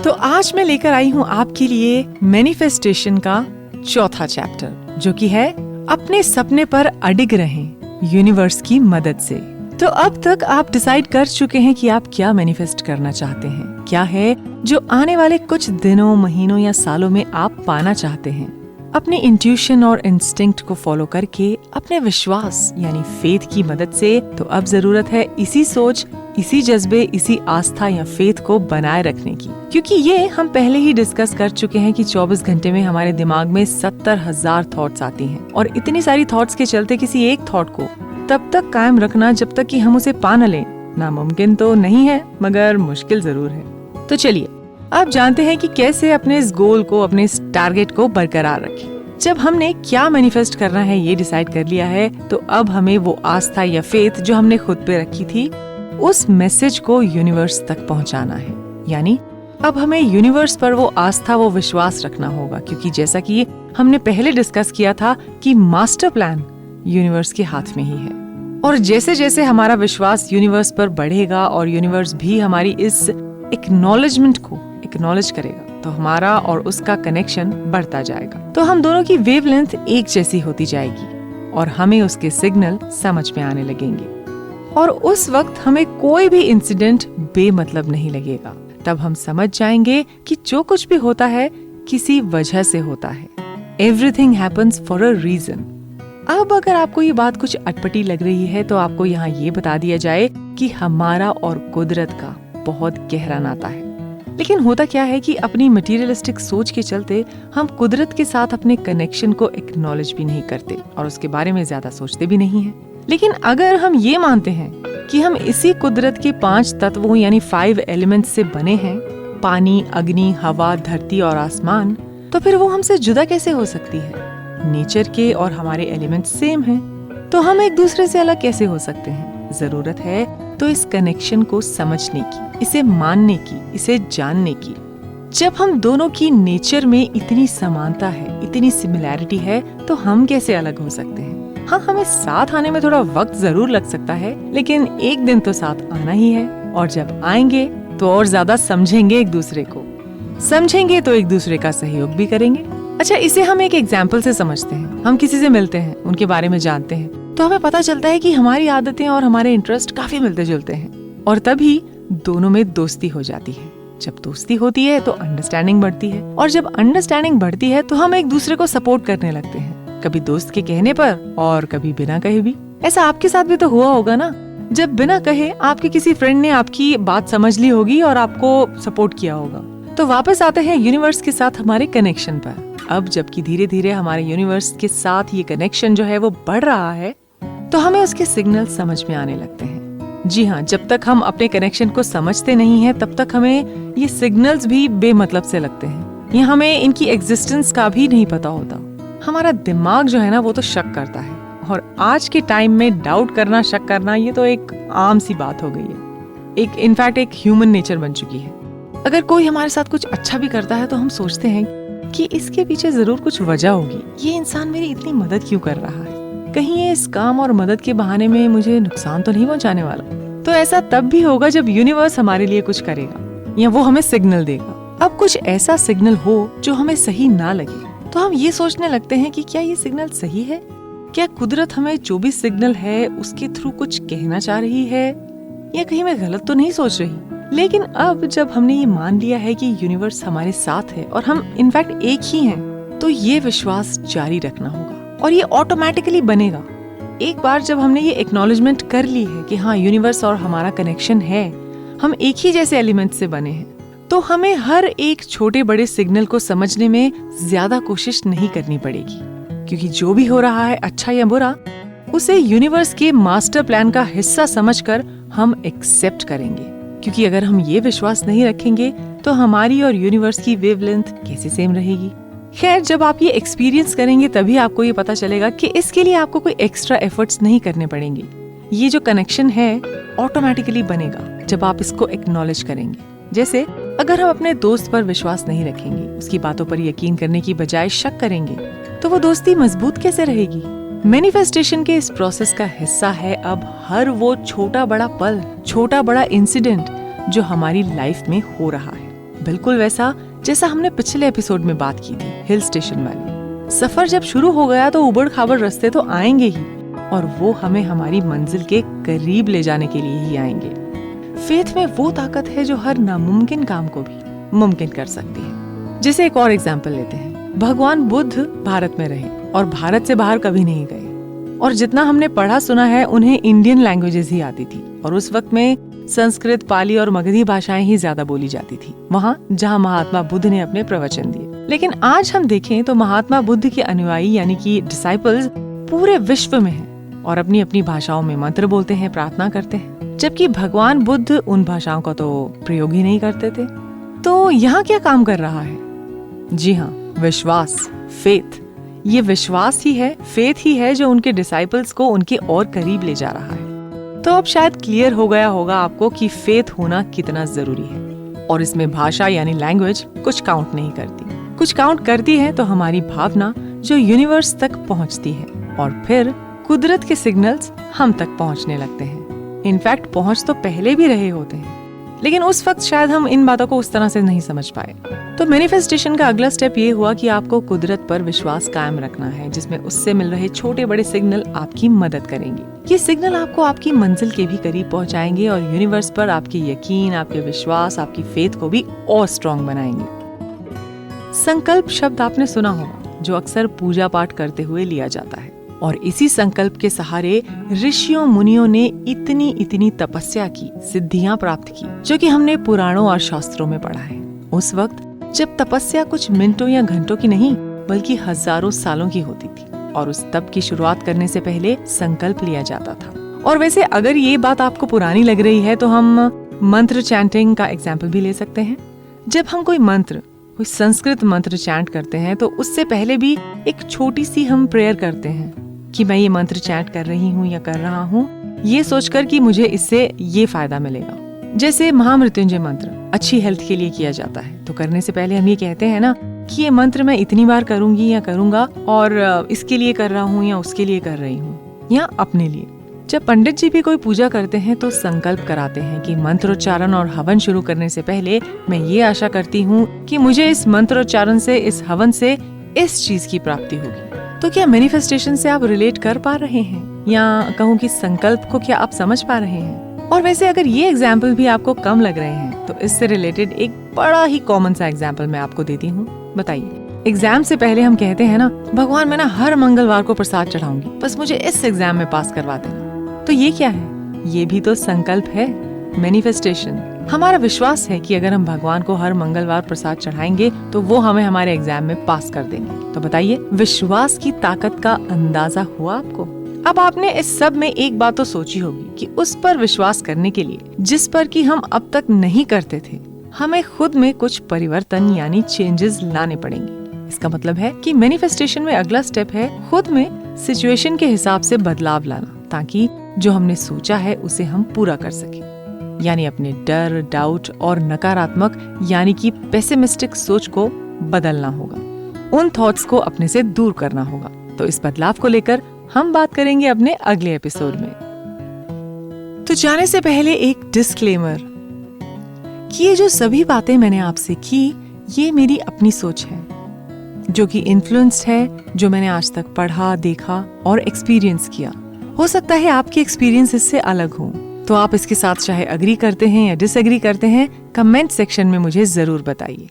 तो आज मैं लेकर आई हूँ आपके लिए मैनिफेस्टेशन का चौथा चैप्टर, जो कि है अपने सपने पर अडिग रहें यूनिवर्स की मदद से। तो अब तक आप डिसाइड कर चुके हैं कि आप क्या मैनिफेस्ट करना चाहते हैं, क्या है जो आने वाले कुछ दिनों, महीनों या सालों में आप पाना चाहते हैं। अपने इंट्यूशन और इंस्टिंक्ट को फॉलो करके, अपने विश्वास यानी फेथ की मदद से। तो अब जरूरत है इसी सोच, इसी जज्बे, इसी आस्था या फेथ को बनाए रखने की, क्योंकि ये हम पहले ही डिस्कस कर चुके हैं कि 24 घंटे में हमारे दिमाग में 70,000 थॉट्स आती हैं, और इतनी सारी थॉट्स के चलते किसी एक थॉट को तब तक कायम रखना जब तक कि हम उसे पा न लें, नामुमकिन तो नहीं है मगर मुश्किल जरूर है। तो चलिए अब जानते हैं कि कैसे अपने इस गोल को, अपने इस टारगेट को बरकरार रखें। जब हमने क्या मैनिफेस्ट करना है ये डिसाइड कर लिया है, तो अब हमें वो आस्था या फेथ जो हमने खुद पे रखी थी, उस मैसेज को यूनिवर्स तक पहुंचाना है। यानी अब हमें यूनिवर्स पर वो आस्था, वो विश्वास रखना होगा, क्योंकि जैसा कि हमने पहले डिस्कस किया था कि मास्टर प्लान यूनिवर्स के हाथ में ही है। और जैसे जैसे हमारा विश्वास यूनिवर्स पर बढ़ेगा और यूनिवर्स भी हमारी इस एक्नॉलेजमेंट को एक्नॉलेज करेगा, तो हमारा और उसका कनेक्शन बढ़ता जाएगा। तो हम दोनों की वेवलेंथ एक जैसी होती जाएगी और हमें उसके सिग्नल समझ में आने लगेंगे, और उस वक्त हमें कोई भी इंसिडेंट बेमतलब नहीं लगेगा। तब हम समझ जाएंगे कि जो कुछ भी होता है किसी वजह से होता है। Everything happens for a reason. अब अगर आपको ये बात कुछ अटपटी लग रही है, तो आपको यहाँ ये बता दिया जाए कि हमारा और कुदरत का बहुत गहरा नाता है। लेकिन होता क्या है कि अपनी मटेरियलिस्टिक सोच के चलते हम कुदरत के साथ अपने कनेक्शन को एक्नॉलेज भी नहीं करते और उसके बारे में ज्यादा सोचते भी नहीं हैं। लेकिन अगर हम ये मानते हैं कि हम इसी कुदरत के 5 तत्वों यानी 5 एलिमेंट्स से बने हैं, पानी, अग्नि, हवा, धरती और आसमान, तो फिर वो हमसे जुदा कैसे हो सकती है? नेचर के और हमारे एलिमेंट्स सेम हैं, तो हम एक दूसरे से अलग कैसे हो सकते हैं? जरूरत है तो इस कनेक्शन को समझने की, इसे मानने की, इसे जानने की। जब हम दोनों की नेचर में इतनी समानता है, इतनी सिमिलैरिटी है, तो हम कैसे अलग हो सकते हैं? हाँ, हमें साथ आने में थोड़ा वक्त जरूर लग सकता है, लेकिन एक दिन तो साथ आना ही है, और जब आएंगे तो और ज्यादा समझेंगे एक दूसरे को। समझेंगे तो एक दूसरे का सहयोग भी करेंगे। अच्छा, इसे हम एक एग्जाम्पल से समझते हैं। हम किसी से मिलते हैं, उनके बारे में जानते हैं, तो हमें पता चलता है कि हमारी आदतें और हमारे इंटरेस्ट काफी मिलते जुलते हैं, और तभी दोनों में दोस्ती हो जाती है। जब दोस्ती होती है तो अंडरस्टैंडिंग बढ़ती है, और जब अंडरस्टैंडिंग बढ़ती है तो हम एक दूसरे को सपोर्ट करने लगते हैं, कभी दोस्त के कहने पर और कभी बिना कहे भी। ऐसा आपके साथ भी तो हुआ होगा ना, जब बिना कहे आपके किसी फ्रेंड ने आपकी बात समझ ली होगी और आपको सपोर्ट किया होगा। तो वापस आते हैं यूनिवर्स के साथ हमारे कनेक्शन पर। अब जबकि धीरे धीरे हमारे यूनिवर्स के साथ ये कनेक्शन जो है वो बढ़ रहा है, तो हमें उसके सिग्नल समझ में आने लगते हैं। जी हाँ, जब तक हम अपने कनेक्शन को समझते नहीं हैं, तब तक हमें ये सिग्नल्स भी बेमतलब से लगते हैं, या हमें इनकी एग्जिस्टेंस का भी नहीं पता होता। हमारा दिमाग जो है ना, वो तो शक करता है, और आज के टाइम में डाउट करना, शक करना, ये तो एक आम सी बात हो गई है। इनफैक्ट एक ह्यूमन नेचर बन चुकी है। अगर कोई हमारे साथ कुछ अच्छा भी करता है तो हम सोचते हैं कि इसके पीछे जरूर कुछ वजह होगी, ये इंसान मेरी इतनी मदद क्यों कर रहा है? कहीं ये इस काम और मदद के बहाने में मुझे नुकसान तो नहीं पहुंचाने वाला? तो ऐसा तब भी होगा जब यूनिवर्स हमारे लिए कुछ करेगा, या वो हमें सिग्नल देगा। अब कुछ ऐसा सिग्नल हो जो हमें सही ना लगे, तो हम ये सोचने लगते हैं कि क्या ये सिग्नल सही है? क्या कुदरत हमें जो भी सिग्नल है उसके थ्रू कुछ कहना चाह रही है, या कहीं मैं गलत तो नहीं सोच रही? लेकिन अब जब हमने ये मान लिया है कि यूनिवर्स हमारे साथ है और हम इनफैक्ट एक ही हैं, तो ये विश्वास जारी रखना होगा, और ये ऑटोमेटिकली बनेगा। एक बार जब हमने ये एक्नॉलेजमेंट कर ली है कि हाँ, यूनिवर्स और हमारा कनेक्शन है, हम एक ही जैसे एलिमेंट से बने हैं, तो हमें हर एक छोटे बड़े सिग्नल को समझने में ज्यादा कोशिश नहीं करनी पड़ेगी, क्योंकि जो भी हो रहा है, अच्छा या बुरा, उसे यूनिवर्स के मास्टर प्लान का हिस्सा समझकर हम एक्सेप्ट करेंगे। क्योंकि अगर हम ये विश्वास नहीं रखेंगे तो हमारी और यूनिवर्स की वेवलेंथ कैसे सेम रहेगी? खैर, जब आप ये एक्सपीरियंस करेंगे तभी आपको ये पता चलेगा कि इसके लिए आपको कोई एक्स्ट्रा एफर्ट्स नहीं करने पड़ेंगे। ये जो कनेक्शन है ऑटोमेटिकली बनेगा जब आप इसको एक्नॉलेज करेंगे। जैसे अगर हम अपने दोस्त पर विश्वास नहीं रखेंगे, उसकी बातों पर यकीन करने की बजाय शक करेंगे, तो वो दोस्ती मजबूत कैसे रहेगी? मैनिफेस्टेशन के इस प्रोसेस का हिस्सा है अब हर वो छोटा बड़ा पल, छोटा बड़ा इंसिडेंट जो हमारी लाइफ में हो रहा है, बिल्कुल वैसा जैसा हमने पिछले एपिसोड में बात की थी, हिल स्टेशन वाली। सफर जब शुरू हो गया तो उबड़ खाबड़ रास्ते तो आएंगे ही, और वो हमें हमारी मंजिल के करीब ले जाने के लिए ही आएंगे। फेथ में वो ताकत है जो हर नामुमकिन काम को भी मुमकिन कर सकती है। जैसे एक और एग्जाम्पल लेते हैं, भगवान बुद्ध भारत में रहे और भारत से बाहर कभी नहीं गए, और जितना हमने पढ़ा सुना है उन्हें इंडियन लैंग्वेजेस ही आती थी, और उस वक्त में संस्कृत, पाली और मगधी भाषाएं ही ज्यादा बोली जाती थी वहाँ जहाँ महात्मा बुद्ध ने अपने प्रवचन दिए। लेकिन आज हम देखें तो महात्मा बुद्ध के अनुयायी यानी कि डिसाइपल्स पूरे विश्व में हैं और अपनी अपनी भाषाओं में मंत्र बोलते हैं, प्रार्थना करते हैं, जबकि भगवान बुद्ध उन भाषाओं का तो प्रयोग ही नहीं करते थे। तो यहाँ क्या काम कर रहा है? जी हाँ, विश्वास, फेथ। ये विश्वास ही है, फेथ ही है जो उनके डिसाइपल्स को उनके और करीब ले जा रहा है। तो अब शायद क्लियर हो गया होगा आपको कि फेथ होना कितना जरूरी है, और इसमें भाषा यानी लैंग्वेज कुछ काउंट नहीं करती। कुछ काउंट करती है तो हमारी भावना जो यूनिवर्स तक पहुंचती है, और फिर कुदरत के सिग्नल्स हम तक पहुंचने लगते हैं। इनफैक्ट पहुंच तो पहले भी रहे होते हैं, लेकिन उस वक्त शायद हम इन बातों को उस तरह से नहीं समझ पाए। तो मैनिफेस्टेशन का अगला स्टेप ये हुआ कि आपको कुदरत पर विश्वास कायम रखना है, जिसमें उससे मिल रहे छोटे बड़े सिग्नल आपकी मदद करेंगे। ये सिग्नल आपको आपकी मंजिल के भी करीब पहुंचाएंगे और यूनिवर्स पर आपके यकीन, आपके विश्वास, आपकी फेथ को भी और स्ट्रॉन्ग बनाएंगे। संकल्प शब्द आपने सुना होगा, जो अक्सर पूजा पाठ करते हुए लिया जाता है, और इसी संकल्प के सहारे ऋषियों मुनियों ने इतनी तपस्या की, सिद्धियां प्राप्त की, जो कि हमने पुराणों और शास्त्रों में पढ़ा है। उस वक्त जब तपस्या कुछ मिनटों या घंटों की नहीं बल्कि हजारों सालों की होती थी, और उस तप की शुरुआत करने से पहले संकल्प लिया जाता था। और वैसे अगर ये बात आपको पुरानी लग रही है तो हम मंत्र चैंटिंग का एग्जाम्पल भी ले सकते हैं। जब हम कोई संस्कृत मंत्र चैंट करते हैं तो उससे पहले भी एक छोटी सी हम प्रेयर करते हैं कि मैं ये मंत्र चैंट कर रही हूँ या कर रहा हूँ, ये सोचकर कि मुझे इससे ये फायदा मिलेगा। जैसे महामृत्युंजय मंत्र अच्छी हेल्थ के लिए किया जाता है, तो करने से पहले हम ये कहते हैं ना कि ये मंत्र मैं इतनी बार करूंगी या करूंगा, और इसके लिए कर रहा हूँ या उसके लिए कर रही हूँ, या अपने लिए। जब पंडित जी भी कोई पूजा करते हैं तो संकल्प कराते हैं कि मंत्रोच्चारण और हवन शुरू करने से पहले मैं ये आशा करती हूँ कि मुझे इस मंत्रोच्चारण से, इस हवन से इस चीज की प्राप्ति होगी। तो क्या मैनिफेस्टेशन से आप रिलेट कर पा रहे हैं, या कहूँ कि संकल्प को क्या आप समझ पा रहे हैं? और वैसे अगर ये एग्जाम्पल भी आपको कम लग रहे हैं तो इससे रिलेटेड एक बड़ा ही कॉमन सा एग्जाम्पल मैं आपको देती हूँ। बताइए, एग्जाम से पहले हम कहते हैं ना, भगवान मैं ना हर मंगलवार को प्रसाद चढ़ाऊंगी, बस मुझे इस एग्जाम में पास करवा देना। तो ये क्या है? ये भी तो संकल्प है, मैनिफेस्टेशन। हमारा विश्वास है कि अगर हम भगवान को हर मंगलवार प्रसाद चढ़ाएंगे तो वो हमें हमारे एग्जाम में पास कर देंगे। तो बताइए, विश्वास की ताकत का अंदाजा हुआ आपको? अब आपने इस सब में एक बात तो सोची होगी कि उस पर विश्वास करने के लिए, जिस पर कि हम अब तक नहीं करते थे, हमें खुद में कुछ परिवर्तन यानी चेंजेस लाने पड़ेंगे। इसका मतलब है कि मैनिफेस्टेशन में अगला स्टेप है खुद में सिचुएशन के हिसाब से बदलाव लाना, ताकि जो हमने सोचा है उसे हम पूरा कर सके। यानी अपने डर, डाउट और नकारात्मक यानी कि पेसिमिस्टिक सोच को बदलना होगा, उन थॉट्स को अपने से दूर करना होगा। तो इस बदलाव को लेकर हम बात करेंगे अपने अगले एपिसोड में। तो जाने से पहले एक डिस्क्लेमर कि ये जो सभी बातें मैंने आपसे की, ये मेरी अपनी सोच है, जो कि इन्फ्लुएंस्ड है, जो मैंने आज तक पढ़ा, देखा और एक्सपीरियंस किया। हो सकता है आपके एक्सपीरियंस इससे अलग हो, तो आप इसके साथ चाहे अग्री करते हैं या डिसएग्री करते हैं, कमेंट सेक्शन में मुझे जरूर बताइए।